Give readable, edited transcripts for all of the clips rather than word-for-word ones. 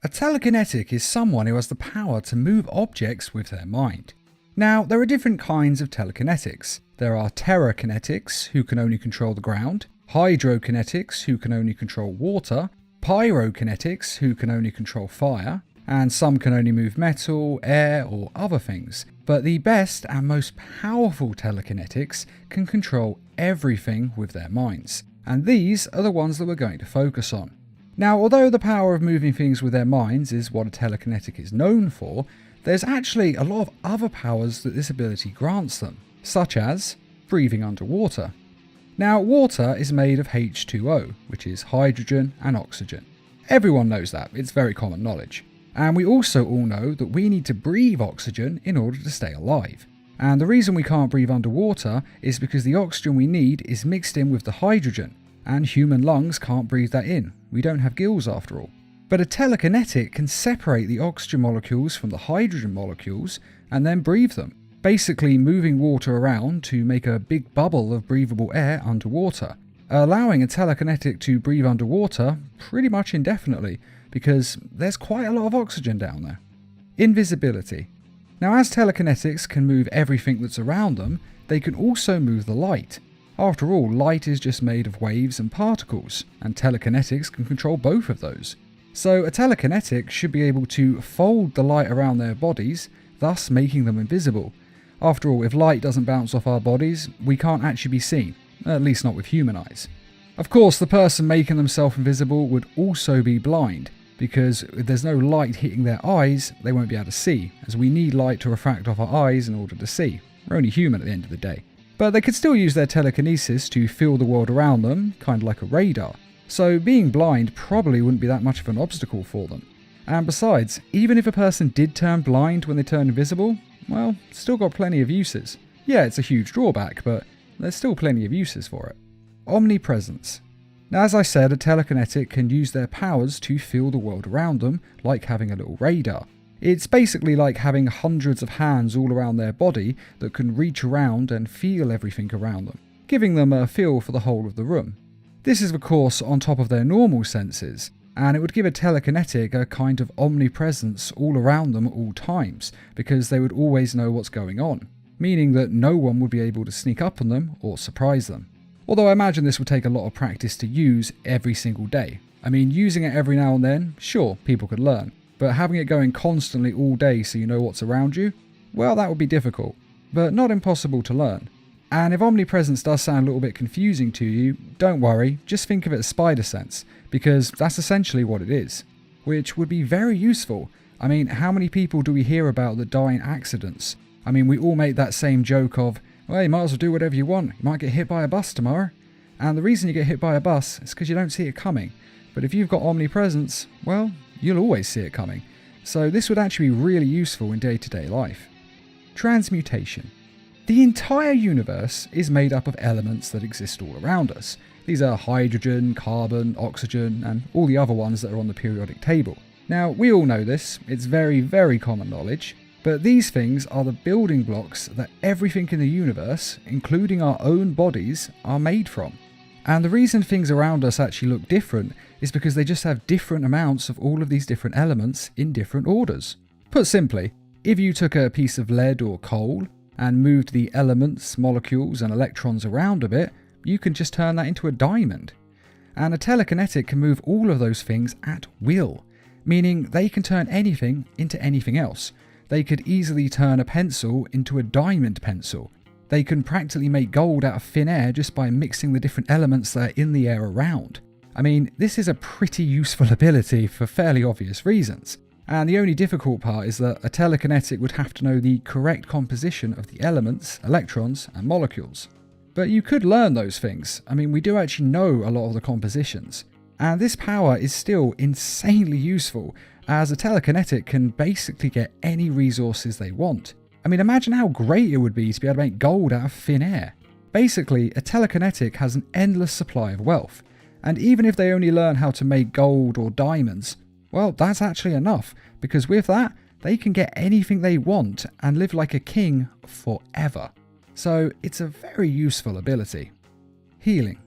A telekinetic is someone who has the power to move objects with their mind. Now, there are different kinds of telekinetics. There are telekinetics, who can only control the ground, hydrokinetics, who can only control water, pyrokinetics, who can only control fire, and some can only move metal, air, or other things. But the best and most powerful telekinetics can control everything with their minds. And these are the ones that we're going to focus on. Now, although the power of moving things with their minds is what a telekinetic is known for, there's actually a lot of other powers that this ability grants them, such as breathing underwater. Now, water is made of H2O, which is hydrogen and oxygen. Everyone knows that, it's very common knowledge. And we also all know that we need to breathe oxygen in order to stay alive. And the reason we can't breathe underwater is because the oxygen we need is mixed in with the hydrogen, and human lungs can't breathe that in. We don't have gills after all. But a telekinetic can separate the oxygen molecules from the hydrogen molecules and then breathe them, basically moving water around to make a big bubble of breathable air underwater, allowing a telekinetic to breathe underwater pretty much indefinitely because there's quite a lot of oxygen down there. Invisibility. Now, as telekinetics can move everything that's around them, they can also move the light. After all, light is just made of waves and particles, and telekinetics can control both of those. So a telekinetic should be able to fold the light around their bodies, thus making them invisible. After all, if light doesn't bounce off our bodies, we can't actually be seen, at least not with human eyes. Of course, the person making themselves invisible would also be blind, because if there's no light hitting their eyes, they won't be able to see, as we need light to refract off our eyes in order to see. We're only human at the end of the day. But they could still use their telekinesis to feel the world around them, kind of like a radar. So being blind probably wouldn't be that much of an obstacle for them. And besides, even if a person did turn blind when they turned invisible, well, still got plenty of uses. Yeah, it's a huge drawback, but there's still plenty of uses for it. Omnipresence. Now, as I said, a telekinetic can use their powers to feel the world around them, like having a little radar. It's basically like having hundreds of hands all around their body that can reach around and feel everything around them, giving them a feel for the whole of the room. This is of course on top of their normal senses, and it would give a telekinetic a kind of omnipresence all around them at all times, because they would always know what's going on, meaning that no one would be able to sneak up on them or surprise them. Although I imagine this would take a lot of practice to use every single day. I mean, using it every now and then, sure, people could learn. But having it going constantly all day so you know what's around you, well, that would be difficult, but not impossible to learn. And if omnipresence does sound a little bit confusing to you, don't worry, just think of it as spider sense, because that's essentially what it is, which would be very useful. I mean, how many people do we hear about that die in accidents? I mean, we all make that same joke of, well, you might as well do whatever you want, you might get hit by a bus tomorrow. And the reason you get hit by a bus is because you don't see it coming. But if you've got omnipresence, well, you'll always see it coming. So this would actually be really useful in day-to-day life. Transmutation. The entire universe is made up of elements that exist all around us. These are hydrogen, carbon, oxygen, and all the other ones that are on the periodic table. Now, we all know this, it's very, very common knowledge, but these things are the building blocks that everything in the universe, including our own bodies, are made from. And the reason things around us actually look different is because they just have different amounts of all of these different elements in different orders. Put simply, if you took a piece of lead or coal and moved the elements, molecules and electrons around a bit, you can just turn that into a diamond. And a telekinetic can move all of those things at will, meaning they can turn anything into anything else. They could easily turn a pencil into a diamond pencil. They can practically make gold out of thin air just by mixing the different elements that are in the air around. I mean, this is a pretty useful ability for fairly obvious reasons. And the only difficult part is that a telekinetic would have to know the correct composition of the elements, electrons, and molecules. But you could learn those things. I mean, we do actually know a lot of the compositions. And this power is still insanely useful, as a telekinetic can basically get any resources they want. I mean, imagine how great it would be to be able to make gold out of thin air. Basically, a telekinetic has an endless supply of wealth. And even if they only learn how to make gold or diamonds, well, that's actually enough, because with that, they can get anything they want and live like a king forever. So it's a very useful ability. Healing.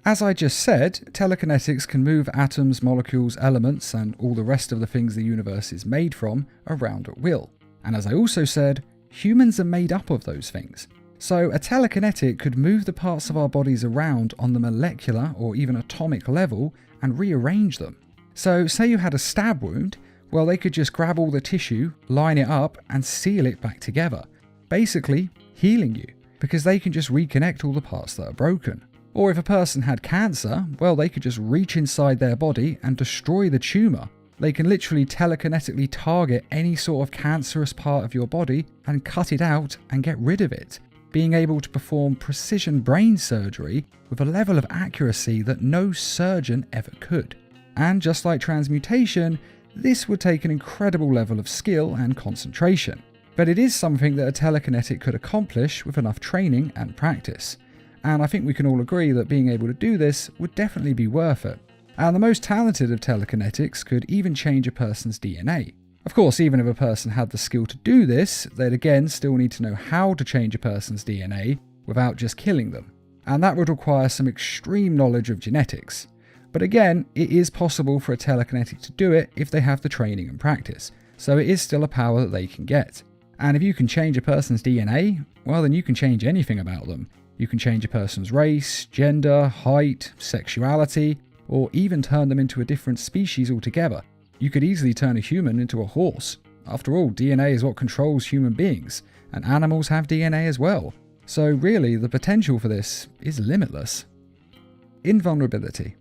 As I just said, telekinetics can move atoms, molecules, elements, and all the rest of the things the universe is made from around at will. And as I also said, humans are made up of those things. So a telekinetic could move the parts of our bodies around on the molecular or even atomic level and rearrange them. So say you had a stab wound, well, they could just grab all the tissue, line it up, and seal it back together, basically healing you, because they can just reconnect all the parts that are broken. Or if a person had cancer, well, they could just reach inside their body and destroy the tumour. They can literally telekinetically target any sort of cancerous part of your body and cut it out and get rid of it, being able to perform precision brain surgery with a level of accuracy that no surgeon ever could. And just like transmutation, this would take an incredible level of skill and concentration. But it is something that a telekinetic could accomplish with enough training and practice. And I think we can all agree that being able to do this would definitely be worth it. And the most talented of telekinetics could even change a person's DNA. Of course, even if a person had the skill to do this, they'd again still need to know how to change a person's DNA without just killing them. And that would require some extreme knowledge of genetics. But again, it is possible for a telekinetic to do it if they have the training and practice. So it is still a power that they can get. And if you can change a person's DNA, well, then you can change anything about them. You can change a person's race, gender, height, sexuality, or even turn them into a different species altogether. You could easily turn a human into a horse. After all, DNA is what controls human beings, and animals have DNA as well. So really, the potential for this is limitless. Invulnerability.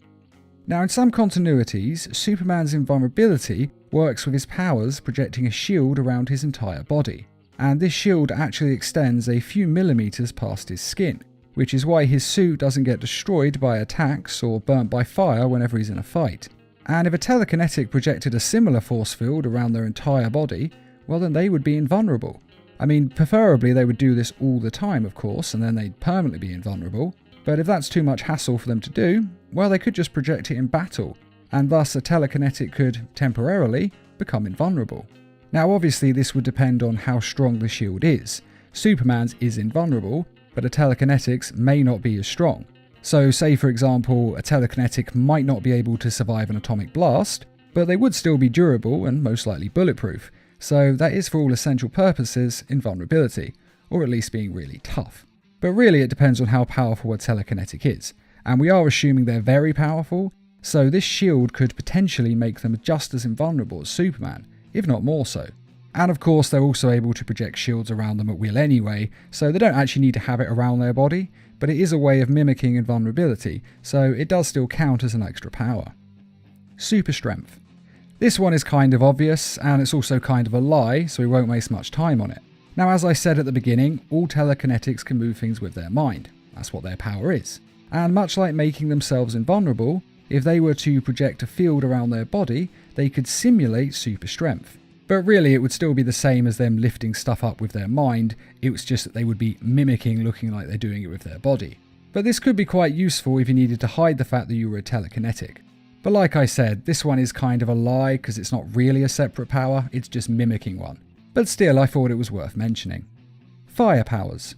Now, in some continuities, Superman's invulnerability works with his powers projecting a shield around his entire body. And this shield actually extends a few millimeters past his skin, which is why his suit doesn't get destroyed by attacks or burnt by fire whenever he's in a fight. And if a telekinetic projected a similar force field around their entire body, well, then they would be invulnerable. I mean, preferably they would do this all the time, of course, and then they'd permanently be invulnerable. But if that's too much hassle for them to do, well, they could just project it in battle, and thus a telekinetic could, temporarily, become invulnerable. Now obviously this would depend on how strong the shield is. Superman's is invulnerable, but a telekinetics may not be as strong. So say for example, a telekinetic might not be able to survive an atomic blast, but they would still be durable and most likely bulletproof. So that is for all essential purposes invulnerability, or at least being really tough. But really it depends on how powerful a telekinetic is, and we are assuming they're very powerful, so this shield could potentially make them just as invulnerable as Superman, if not more so. And of course they're also able to project shields around them at will anyway, so they don't actually need to have it around their body, but it is a way of mimicking invulnerability, so it does still count as an extra power. Super strength. This one is kind of obvious, and it's also kind of a lie, so we won't waste much time on it. Now as I said at the beginning, all telekinetics can move things with their mind. That's what their power is. And much like making themselves invulnerable, if they were to project a field around their body, they could simulate super strength. But really it would still be the same as them lifting stuff up with their mind, it was just that they would be mimicking looking like they're doing it with their body. But this could be quite useful if you needed to hide the fact that you were a telekinetic. But like I said, this one is kind of a lie because it's not really a separate power, it's just mimicking one. But still, I thought it was worth mentioning. Fire powers.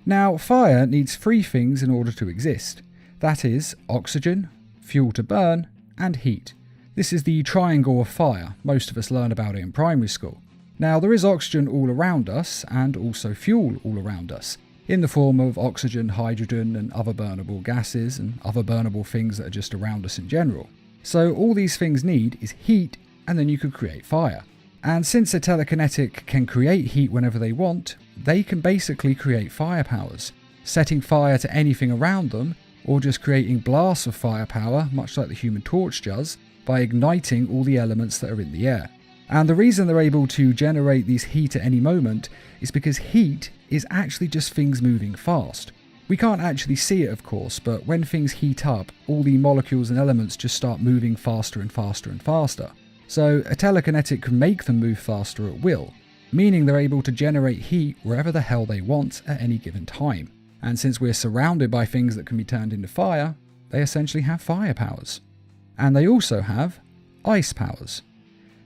Now, fire needs three things in order to exist. That is, oxygen, fuel to burn, and heat. This is the triangle of fire. Most of us learn about it in primary school. Now, there is oxygen all around us, and also fuel all around us, in the form of oxygen, hydrogen, and other burnable gases, and other burnable things that are just around us in general. So all these things need is heat, and then you could create fire. And since a telekinetic can create heat whenever they want, they can basically create fire powers, setting fire to anything around them, or just creating blasts of firepower, much like the Human Torch does, by igniting all the elements that are in the air. And the reason they're able to generate these heat at any moment is because heat is actually just things moving fast. We can't actually see it, of course, but when things heat up, all the molecules and elements just start moving faster and faster and faster. So a telekinetic can make them move faster at will, meaning they're able to generate heat wherever the hell they want at any given time. And since we're surrounded by things that can be turned into fire, they essentially have fire powers. And they also have ice powers.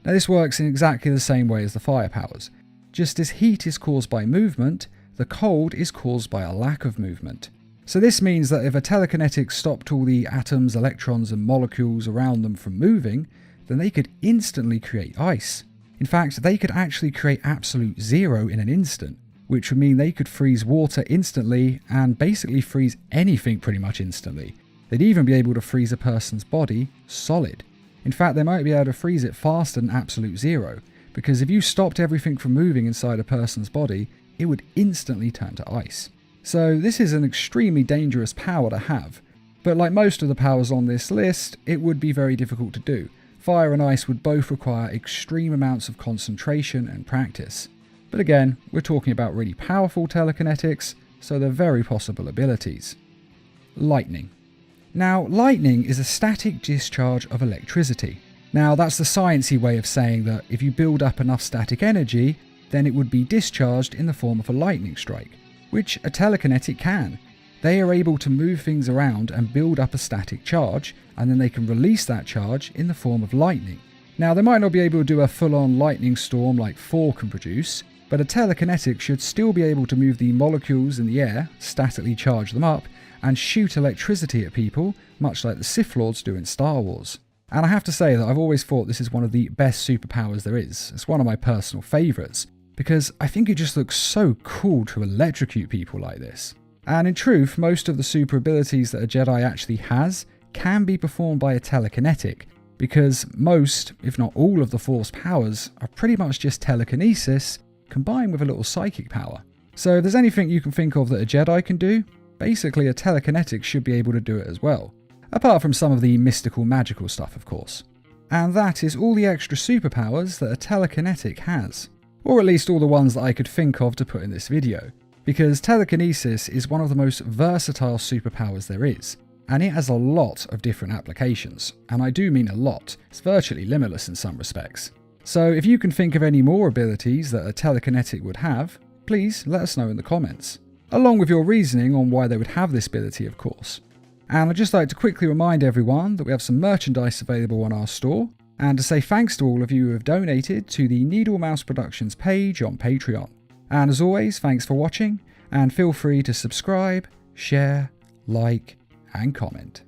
Now this works in exactly the same way as the fire powers. Just as heat is caused by movement, the cold is caused by a lack of movement. So this means that if a telekinetic stopped all the atoms, electrons and molecules around them from moving, then they could instantly create ice. In fact, they could actually create absolute zero in an instant, which would mean they could freeze water instantly and basically freeze anything pretty much instantly. They'd even be able to freeze a person's body solid. In fact, they might be able to freeze it faster than absolute zero, because if you stopped everything from moving inside a person's body, it would instantly turn to ice. So this is an extremely dangerous power to have, but like most of the powers on this list, it would be very difficult to do. Fire and ice would both require extreme amounts of concentration and practice. But again, we're talking about really powerful telekinetics, so they're very possible abilities. Lightning. Now, lightning is a static discharge of electricity. Now, that's the sciencey way of saying that if you build up enough static energy, then it would be discharged in the form of a lightning strike, which a telekinetic can. They are able to move things around and build up a static charge, and then they can release that charge in the form of lightning. Now, they might not be able to do a full-on lightning storm like Thor can produce, but a telekinetic should still be able to move the molecules in the air, statically charge them up, and shoot electricity at people, much like the Sith Lords do in Star Wars. And I have to say that I've always thought this is one of the best superpowers there is. It's one of my personal favourites, because I think it just looks so cool to electrocute people like this. And in truth, most of the super abilities that a Jedi actually has can be performed by a telekinetic, because most, if not all of the Force powers are pretty much just telekinesis combined with a little psychic power. So if there's anything you can think of that a Jedi can do, basically a telekinetic should be able to do it as well. Apart from some of the mystical magical stuff, of course. And that is all the extra superpowers that a telekinetic has. Or at least all the ones that I could think of to put in this video. Because telekinesis is one of the most versatile superpowers there is. And it has a lot of different applications. And I do mean a lot. It's virtually limitless in some respects. So if you can think of any more abilities that a telekinetic would have, please let us know in the comments. Along with your reasoning on why they would have this ability, of course. And I'd just like to quickly remind everyone that we have some merchandise available on our store, and to say thanks to all of you who have donated to the Needle Mouse Productions page on Patreon. And as always, thanks for watching, and feel free to subscribe, share, like, and comment.